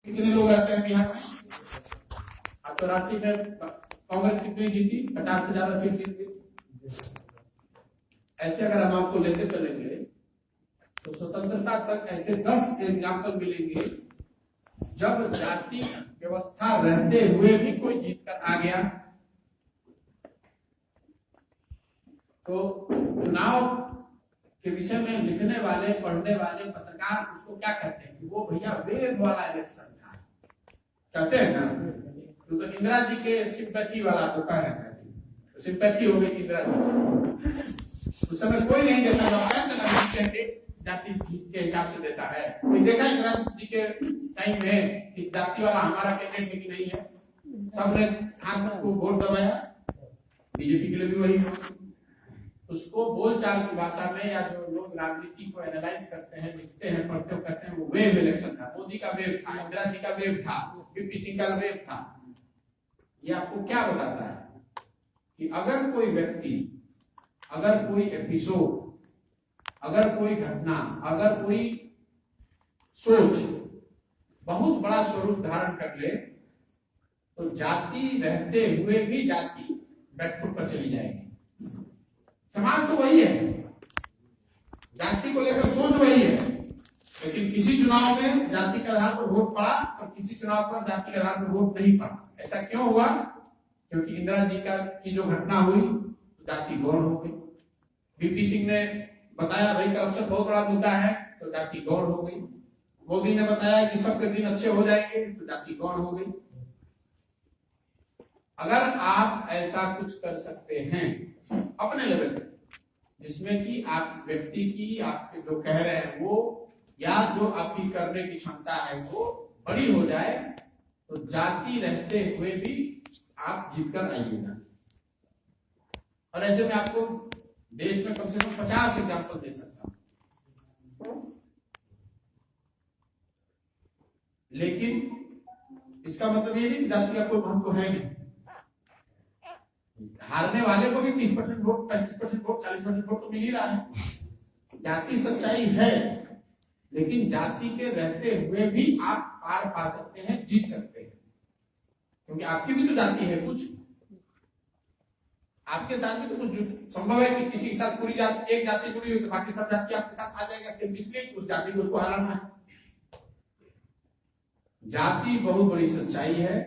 कितने लोग रहते हैं बिहार में? अब 84 में कांग्रेस कितनी जीती? 50 से ज्यादा सीट जीत गई। ऐसे अगर हम आपको लेते चलेंगे तो स्वतंत्रता तक ऐसे 10 एग्जाम्पल मिलेंगे जब जाति व्यवस्था रहते हुए भी कोई जीत कर आ गया। तो चुनाव के विषय में लिखने वाले, पढ़ने वाले पत्रकार उसको क्या कहते हैं कि वो भैया वेव वाला इलेक्शन था, कहते हैं ना। तो इंदिरा जी के सिंपैथी वाला तो कह रहे हैं, तो सिंपैथी हो गई इंदिरा जी। उस समय कोई नहीं देता जाति के हिसाब से देता है। कोई देखा इंदिरा जी के टाइम में कि जाति वाला हमारा कैंडिडेट है कि नहीं है? सबने हाथ को वोट दबाया। बीजेपी के लिए भी वही हो। उसको बोलचाल की भाषा में या जो लोग राजनीति को एनालाइज करते हैं, लिखते हैं, पढ़ते हो, कहते हैं वो वेव इलेक्शन था। मोदी का वेव था, इंदिरा जी का वेव था, वीपी सिंह का वेव था। ये आपको क्या बताता है कि अगर कोई व्यक्ति, अगर कोई एपिसोड, अगर कोई घटना, अगर कोई सोच बहुत बड़ा स्वरूप धारण कर ले तो जाति रहते हुए भी जाति बैकफुट पर चली जाएगी। समाज तो वही है, जाति को लेकर सोच वही है, लेकिन किसी चुनाव में जाति के आधार पर वोट पड़ा और किसी चुनाव पर जाति के आधार पर वोट नहीं पड़ा। ऐसा क्यों हुआ? क्योंकि इंदिरा जी की जो घटना हुई तो जाति गौण हो गई। वीपी सिंह ने बताया भाई करप्शन बहुत बड़ा मुद्दा है तो जाति गौण हो गई। मोदी ने बताया कि सबके दिन अच्छे हो जाएंगे तो जाति गौण हो गई। अगर आप ऐसा कुछ कर सकते हैं अपने लेवल पे जिसमें कि आप व्यक्ति की, आप जो कह रहे हैं वो या जो आपकी करने की क्षमता है वो बड़ी हो जाए तो जाति रहते हुए भी आप जीतकर आइएगा। और ऐसे में आपको देश में कम से कम 50 एग्जाम्पल दे सकता हूं। लेकिन इसका मतलब ये नहीं जाति का कोई महत्व है नहीं। हारने वाले को भी 30% वोट, 35% वोट, 40% वोट तो मिल ही रहा है। जाति सच्चाई है, लेकिन जाति के रहते हुए भी आप पार पा सकते हैं, जीत सकते हैं, क्योंकि आपकी भी तो जाति है। कुछ आपके साथ भी तो कुछ संभव है कि किसी के साथ पूरी जाति, एक जाति जुड़ी हुई तो बाकी सब जाति आपके साथ आ जाएगा, सिर्फ इसलिए उस जाति को उसको हराना है। जाति बहुत बड़ी सच्चाई है।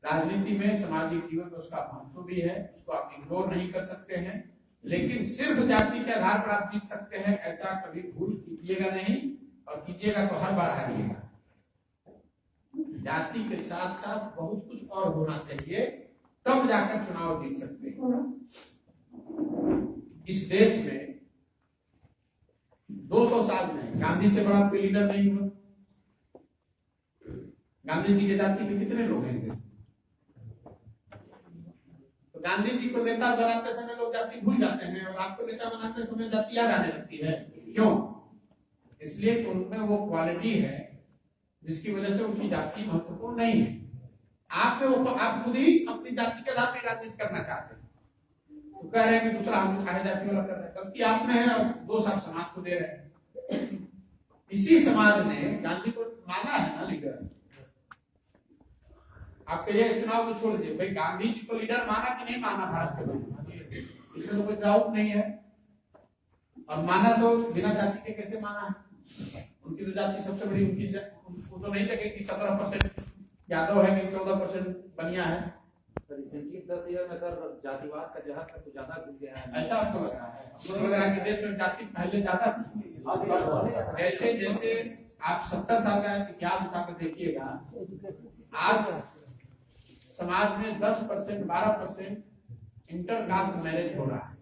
राजनीति में, सामाजिक जीवन में उसका महत्व भी है, उसको आप इग्नोर नहीं कर सकते हैं। लेकिन सिर्फ जाति के आधार पर आप जीत सकते हैं ऐसा कभी भूल कीजिएगा नहीं, और कीजिएगा तो हर बार हारिएगा। जाति के साथ साथ बहुत कुछ और होना चाहिए, तब जाकर चुनाव जीत सकते हैं। इस देश में 200 साल में गांधी से बड़ा कोई लीडर नहीं हुआ। गांधी जी के जाति के कितने लोग हैं? तो गांधी जी को नेता बनाते समय लोग जाति भूल जाते हैं, और आपको नेता बनाते समय जाति याद आने लगती है। क्यों? इसलिए कि उनमें वो क्वालिटी है जिसकी वजह से उनकी जाति महत्वपूर्ण नहीं है। आप खुद ही अपनी जाति के आधार पर राजनीति करना चाहते हैं, तो कह रहे हैं कि दूसरा हम खाए जाति वाला कर रहे हैं। गलती आप में है और दोष आप समाज को दे रहे हैं। इसी समाज ने गांधी को माना है ना लीडर। आप कहिए चुनाव को छोड़ दीजिए, भाई गांधी जी को लीडर माना कि नहीं माना भारत के लोग? इसमें तो कोई डाउट नहीं है। और माना तो बिना जाति के कैसे माना है? उनकी तो जाति सबसे बड़ी, उनको तो नहीं लगे कि 17% यादव है कि 14% बनिया है। रिसेंटली 10 ईयर में सर जातिवाद का जहर कुछ ज्यादा घुस गया है। ऐसा आपको लग रहा है? आपको लग रहा है कि देश में जाति पहले ज्यादा थी? जैसे जैसे आप 70 साल का इतिहास उठाकर देखिएगा, आज समाज में 10%, 12% इंटरकास्ट मैरिज हो रहा है।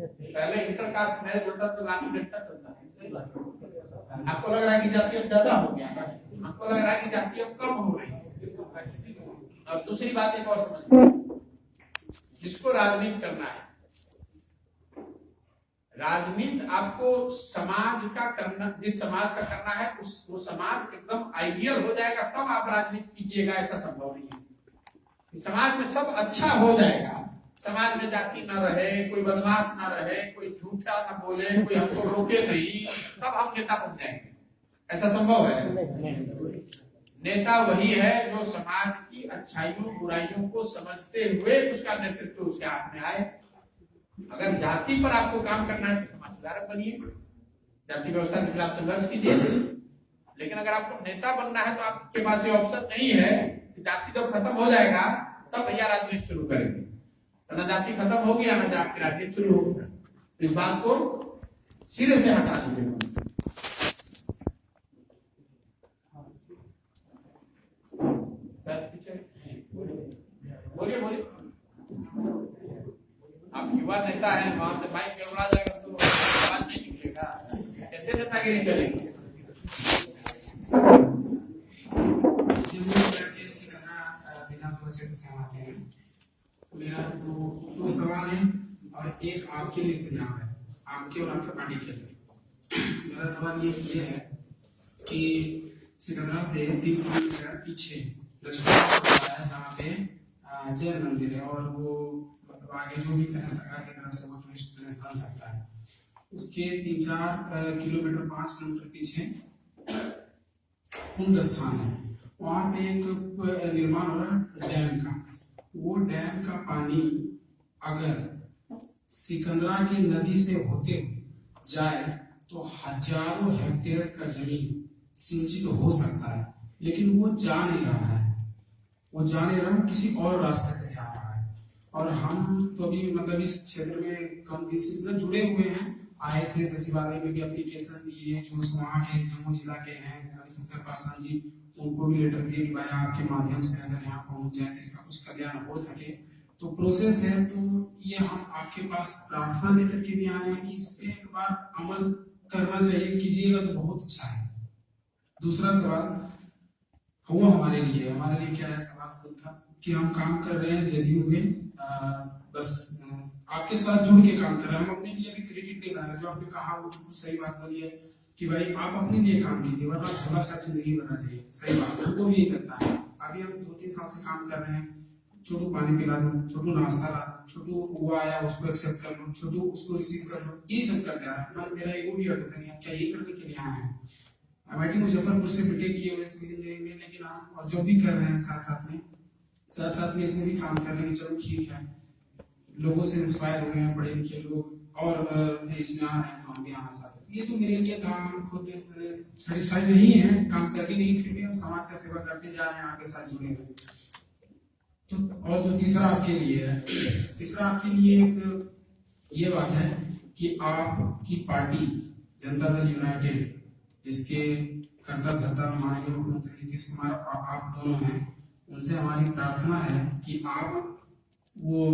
पहले इंटरकास्ट मैरिज होता तो लाठी डंडा चलता है। आपको लग रहा है कि जाति अब ज्यादा हो गया है? आपको लग रहा है कि जाति अब कम हो रही है? और दूसरी बात एक और समझिए, जिसको राजनीति करना है, राजनीति आपको समाज का करना, जिस समाज का करना है वो समाज एकदम आइडियल हो जाएगा तब आप राजनीति कीजिएगा, ऐसा संभव नहीं है। समाज में सब अच्छा हो जाएगा, समाज में जाति ना रहे, कोई बदमाश ना रहे, कोई झूठा ना बोले, कोई हमको रोके नहीं, तब हम नेता बन जाएंगे। ऐसा संभव है? नेता वही है जो समाज की अच्छाइयों बुराइयों को समझते हुए उसका नेतृत्व उसके हाथ में आए। अगर जाति पर आपको काम करना है तो समाज सुधारक बनिए, जाति व्यवस्था के खिलाफ संघर्ष कीजिए। लेकिन अगर आपको नेता बनना है तो आपके पास ये ऑप्शन नहीं है कि जाति जब खत्म हो जाएगा तब भैया राजनीति शुरू करेंगे। तो ना जाति खत्म होगी या ना आपकी राजनीति शुरू होगी। इस बात को सिरे से हटा दीजिए। बोलिए बोलिए, आप युवा नेता है, वहां से माइक गड़बड़ा जाएगा तो आवाज नहीं निकलेगा, कैसे नेतागिरी चलेगी। मेरा दो सवाल है और एक आपके लिए सुझाव है, आपके और आपके पार्टी के लिए। मेरा सवाल ये है कि सिकंदरा से 3 किलोमीटर पीछे जहाँ पे जैन मंदिर है और वो मतलब आगे जो भी सरकार की तरफ से वो टूरिस्ट प्लेस बन सकता है, उसके 3-4 किलोमीटर 5 किलोमीटर पीछे कुंड स्थान है। वहाँ पे एक निर्माण हो रहा है डैम का। वो डैम का पानी अगर सिकंदरा की नदी से होते हुए जाए तो हजारों हेक्टेयर का जमीन सिंचित हो सकता है, लेकिन वो जा नहीं रहा है। वो जा नहीं रहा, किसी और रास्ते से जा रहा है। और हम तो अभी मतलब इस क्षेत्र में कम दिन से मतलब जुड़े हुए हैं, आए थे सचिवालय में भी एप्लीकेशन दिए, जो वहाँ के जम्मू जिला के हैं रविशंकर पासवान जी, उनको भी लेटर दिए कि भाई आपके माध्यम से अगर यहाँ पहुंच जाए तो इसका कुछ कल्याण हो सके। तो प्रोसेस है, तो ये हम आपके पास प्रार्थना लेकर के भी आए हैं कि इस पे एक बार अमल करना चाहिए, कीजिएगा तो बहुत अच्छा है। दूसरा सवाल हुआ हमारे लिए क्या है, सवाल खुद का कि हम काम कर रहे हैं जदयू में, बस आपके साथ जुड़ के काम कर रहे हैं। हम अपने लिए भी क्रेडिट नहीं कर रहे, जो आपने कहा वो बिल्कुल सही बात बोली है कि भाई आप अपने लिए काम कीजिए, वरना झोला सा जिंदगी बनना चाहिए। सही बात है, वो भी यही करता है। अभी हम 2-3 साल से काम कर रहे हैं, छोटू पानी पिला दो, छोटू नाश्ता ला, छोटू वो आया उसको एक्सेप्ट कर लो, छोटू उसको रिसीव कर लो, यही सब करते आ रहे हैं। मेरा ईगो भी हट गया, क्या यही करने के लिए आए हैं। MIT मुजफ्फरपुर से बीटेक किए हुए सिविल इंजीनियरिंग में, लेकिन हम और जो भी कर रहे हैं साथ में इसमें भी काम कर रहे हैं। चलो ठीक है, लोगों से इंस्पायर हो गए हैं पढ़े लिखे लोग और इसमें आ रहे हैं, तो हम भी आना चाहते हैं। ये तो मेरे लिए था, हम खुद सेटिस्फाइड नहीं है, काम कर भी नहीं, फिर भी हम समाज का सेवा करते जा रहे हैं, आपके साथ जुड़े हुए। तो और जो तीसरा आपके लिए एक ये बात है कि आपकी पार्टी जनता दल यूनाइटेड, जिसके कर्ता धर्ता माननीय मुख्यमंत्री नीतीश कुमार और आप दोनों हैं, उनसे हमारी प्रार्थना है कि आप वो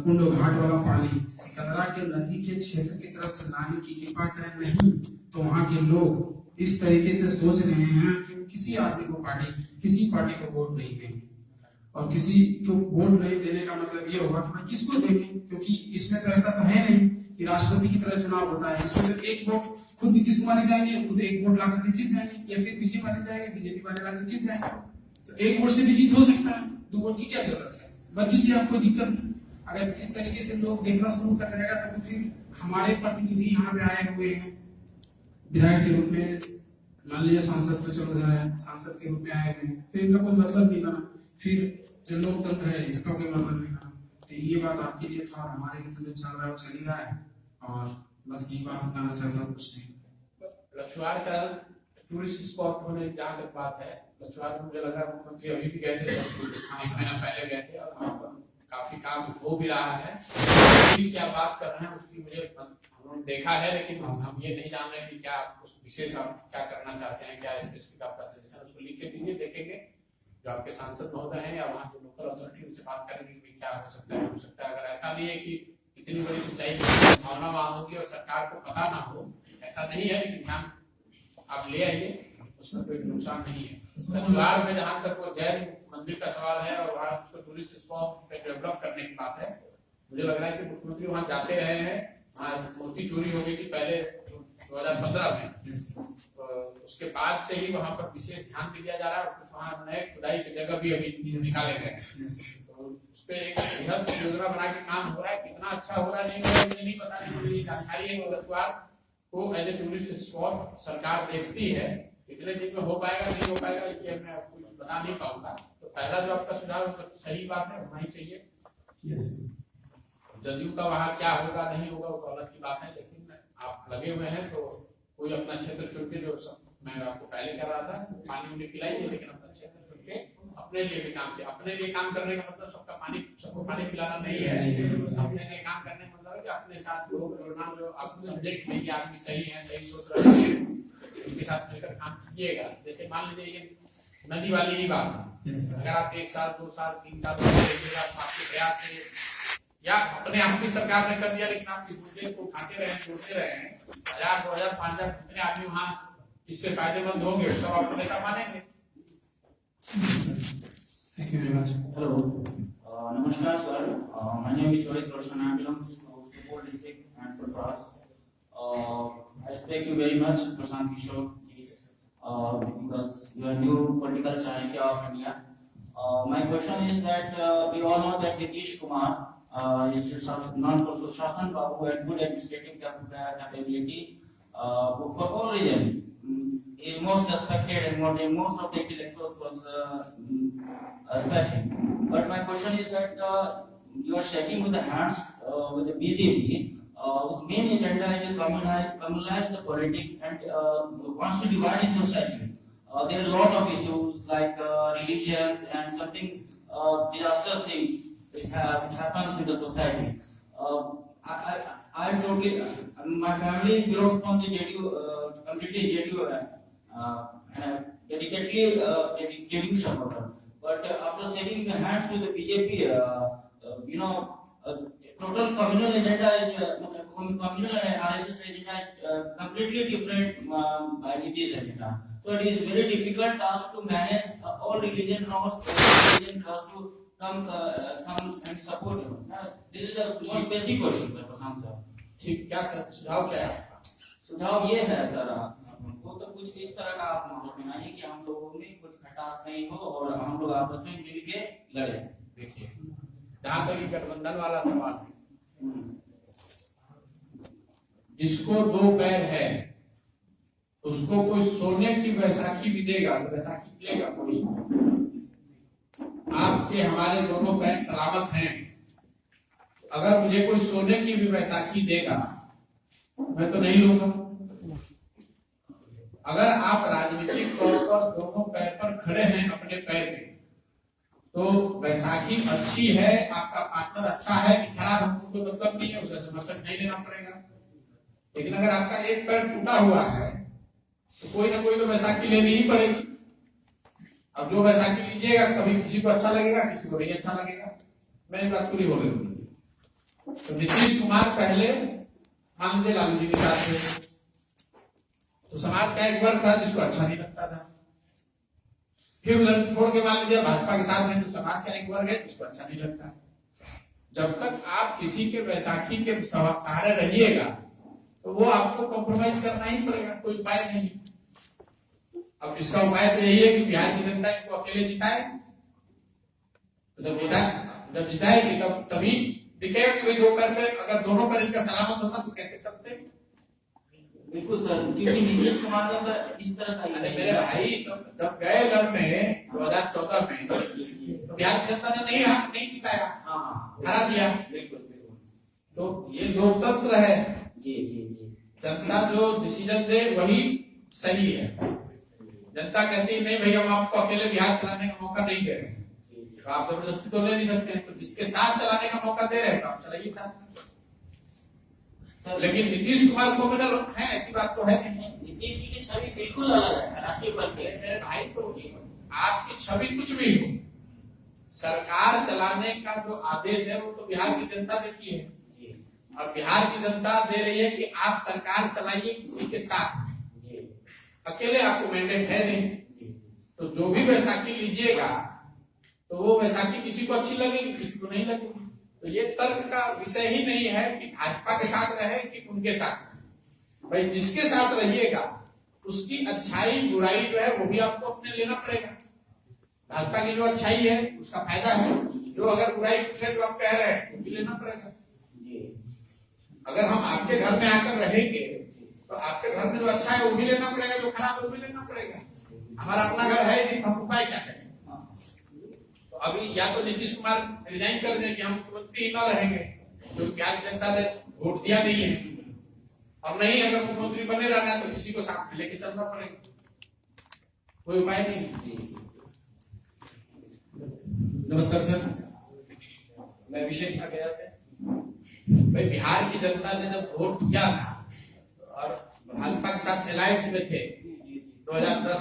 कुंड घाट वाला पानी सिकंदरा के नदी के क्षेत्र की तरफ से लाने की कृपा करें। नहीं तो वहाँ के लोग इस तरीके से सोच रहे हैं कि किसी आदमी को किसी पार्टी को वोट नहीं देंगे, और किसी को वोट नहीं देने का मतलब ये होगा कि भाई किसको देंगे, क्योंकि इसमें तो ऐसा तो है नहीं कि राष्ट्रपति की तरह चुनाव होता है। इसमें तो एक वोट खुद नीतीश कुमार जाएंगे, खुद एक वोट लाकर जीत जाएंगे, या फिर बीजेपी वाले जाएंगे, बीजेपी वाले लाकर जीत जाएंगे। तो एक वोट से भी जीत हो सकता है, 2 वोट की क्या जरूरत है, बदल दीजिए, आपको दिक्कत नहीं। अगर इस तरीके से लोग देखना शुरू कर जाएगा तो फिर हमारे प्रतिनिधि यहाँ पे आए हुए हैं विधायक के रूप में, मान लीजिए सांसद तो चलो जा रहे हैं, सांसद के रूप में आए हुए हैं, फिर इनका कोई मतलब नहीं बना, फिर जो लोकतंत्र है इसका कोई मतलब नहीं बना। तो ये बात आपके लिए था, और हमारे लिए तो जो चल रहा है वो चल ही रहा है, और बस ये बात बताना चाहता हूँ, कुछ नहीं। लछवार का टूरिस्ट स्पॉट होने जहाँ तक बात है, लछवार में मुझे लगा मुख्यमंत्री अभी भी गए थे, 1 महीना पहले गए थे, और वहाँ पर काफी काम हो भी रहा है। क्या बात कर रहे हैं उसकी मुझे हमने देखा है, लेकिन हम ये नहीं जान रहे कि क्या उस विशेष आप क्या करना चाहते हैं, क्या स्पेसिफिक आपका सजेशन, उसको लिख के दीजिए, देखेंगे। जो आपके सांसद महोदय हैं या वहाँ जो लोकल अथॉरिटी उनसे बात करेंगे कि क्या हो सकता है। अगर ऐसा नहीं है कि इतनी बड़ी सिंचाई की भावना वहाँ होगी और सरकार को पता ना हो, ऐसा नहीं है, लेकिन ध्यान आप ले आइए, उसमें कोई नुकसान नहीं है। लछवार में जहाँ तक वो जैन मंदिर का सवाल है और वहाँ उसको टूरिस्ट स्पॉट डेवलप करने की बात है, मुझे लग रहा है कि मुख्यमंत्री वहाँ जाते रहे हैं। वहाँ मूर्ति चोरी हो गई थी पहले 2015 में, उसके बाद से ही वहाँ पर विशेष ध्यान दिया जा रहा है, और कुछ वहाँ नए खुदाई की जगह भी अभी निकाले गए हैं। तो उस पर एक बृहद योजना बना के काम हो रहा है, कितना अच्छा हो रहा है नहीं हो रहा है मुझे नहीं पता, नहीं मुझे जानकारी है। लछवार को एज ए टूरिस्ट स्पॉट सरकार देखती है, कितने दिन में हो पाएगा नहीं हो पाएगा ये मैं आपको बता नहीं पाऊंगा। तो पहला जो आपका सुझाव है तो सही बात है, होना ही चाहिए। यस जदयू का वहाँ क्या होगा नहीं होगा वो तो अलग की बात है, लेकिन आप लगे हुए हैं तो कोई अपना क्षेत्र चुन के जो मैं आपको पहले कह रहा था पानी उन्हें पिलाइए, लेकिन अपना क्षेत्र चुन के अपने लिए भी काम किया। अपने लिए काम करने का मतलब सबको पानी पिलाना नहीं है। अपने लिए काम करने का मतलब है कि अपने साथ लोग जुड़ना, जो आप समझे कि नहीं आदमी सही है, सही सोच रहे हैं, उनके साथ मिलकर काम कीजिएगा। जैसे मान लीजिए ये नदी वाली ही बात, अगर आप 1 साल 2 साल 3 साल देखिएगा आपके प्रयास से या अपने आप की सरकार ने कर दिया, लेकिन आपके मुद्दे को उठाते रहे जोड़ते रहे 1000 2000 5000 जितने आदमी वहाँ इससे फायदेमंद होंगे सब आपको नेता मानेंगे। Thank you very much. Hello, Namaskar sir. My name is Rohit Roshan. I belong to Supoor district and Purpras. I respect you very much, Prashant Kishore, because you are new political Chanakya of India. My question is that we all know that Nitish Kumar is known for Shashan Babu and good administrative capability for all regions. He is most respected and most of the intellectuals was respect him. But my question is that you are shaking with the hands with the BJP, whose main agenda is to communalize the politics and wants to divide in society. There are a lot of issues like religions and something disastrous things which happens in the society. I totally, my family belongs from the JDU, completely JDU, and dedicatedly JDU supporter. But after shaking the hands with the BJP, total communal agenda is communal and RSS agenda is completely different by Nitish agenda. So it is very difficult task to manage all religion trust, religion trust to come and support you. This is the most basic question, sir, Prashant sir. ठीक, क्या सुझाव क्या है आपका? सुझाव ये है sir, हमको तो कुछ इस तरह का आप माहौल बनाइए कि हम लोगों में कुछ खटास नहीं हो और हम लोग आपस में मिल के लड़े। देखिए, जहाँ तक गठबंधन वाला सवाल है, जिसको 2 पैर है उसको कोई सोने की बैसाखी भी देगा तो बैसाखी लेगा कोई? आपके हमारे दोनों पैर सलामत हैं। अगर मुझे कोई सोने की भी बैसाखी देगा मैं तो नहीं लूंगा। अगर आप राजनीतिक तौर पर दोनों पैर पर खड़े हैं अपने पैर पे, तो बैसाखी अच्छी है, आपका पार्टनर अच्छा है कि खराब, हमको कोई मतलब नहीं है, उसका समर्थन नहीं लेना पड़ेगा। लेकिन अगर आपका एक पैर टूटा हुआ है तो कोई ना कोई तो बैसाखी लेनी ही पड़ेगी। अब जो बैसाखी लीजिएगा कभी किसी को अच्छा लगेगा, किसी को नहीं अच्छा लगेगा। मेरी बात पूरी हो गई। तो नीतीश कुमार पहले मान लीजिए लालू जी के साथ थे, तो समाज का एक वर्ग था जिसको अच्छा नहीं लगता था। फिर उधर छोड़ के मान लीजिए भाजपा के साथ है, तो समाज का एक वर्ग है जिसको अच्छा नहीं लगता। जब तक आप किसी के बैसाखी के सहारे रहिएगा तो वो आपको कॉम्प्रोमाइज करना ही पड़ेगा, कोई उपाय नहीं। अब इसका उपाय तो यही है कि बिहार की जनता इनको अकेले जिताए। जब जिताएगी तब तभी दिखेगा कोई 2 पैर पे, अगर दोनों पैर इनका सलामत होता तो कैसे चलते? बिल्कुल सर, क्योंकि नीतीश कुमार का सर इस तरह का अरे मेरे भाई, तो जब गए लड़ने 2014 में तो बिहार की जनता ने नहीं जिताया, हरा दिया। तो ये लोकतंत्र है। जी जी जी, जनता जो डिसीजन दे वही सही है। जनता कहती है नहीं भैया हम आपको अकेले बिहार चलाने का मौका नहीं दे रहे, तो आप जबरदस्ती तो ले नहीं सकते। तो जिसके साथ चलाने का मौका दे रहे हैं तो आप चलाइए साथ। लेकिन नीतीश कुमार क्रिमिनल है ऐसी बात तो है नहीं। नीतीश जी की छवि बिल्कुल अलग है राष्ट्रीय पल के। मेरे भाई, तो आपकी छवि कुछ भी हो, सरकार चलाने का जो आदेश है वो तो बिहार की जनता देती है। और बिहार की जनता दे रही है कि आप सरकार चलाइए किसी के साथ, अकेले आपको मैंडेट है नहीं। तो जो भी बैसाखी लीजिएगा तो वो बैसाखी किसी को अच्छी लगेगी, किसी को नहीं लगेगी। तो ये तर्क का विषय ही नहीं है कि भाजपा के साथ रहे कि उनके साथ। भाई जिसके साथ रहिएगा उसकी अच्छाई बुराई जो है वो भी आपको अपने लेना पड़ेगा। भाजपा की जो अच्छाई है उसका फायदा है, जो अगर बुराई है जो आप कह रहे हैं वो भी लेना पड़ेगा। अगर हम आपके घर में आकर रहेंगे तो आपके घर में जो अच्छा है वो भी लेना पड़ेगा, जो खराब है वो भी लेना पड़ेगा। पड़ेगा। हमारा अपना घर है नहीं, हम उपाय क्या करें? तो अभी या तो नीतीश कुमार रिजाइन कर दें कि हम मुख्यमंत्री ही न रहेंगे, क्योंकि बिहार की जनता ने वोट दिया नहीं है, और नहीं अगर मुख्यमंत्री बने रहना तो किसी को साथ में लेके चलना पड़ेगा, कोई उपाय नहीं। नमस्कार सर, मैं अभिषेक गया से। भाई बिहार की जनता ने जब वोट दिया था और भाजपा के साथ अलायंस में थे 2010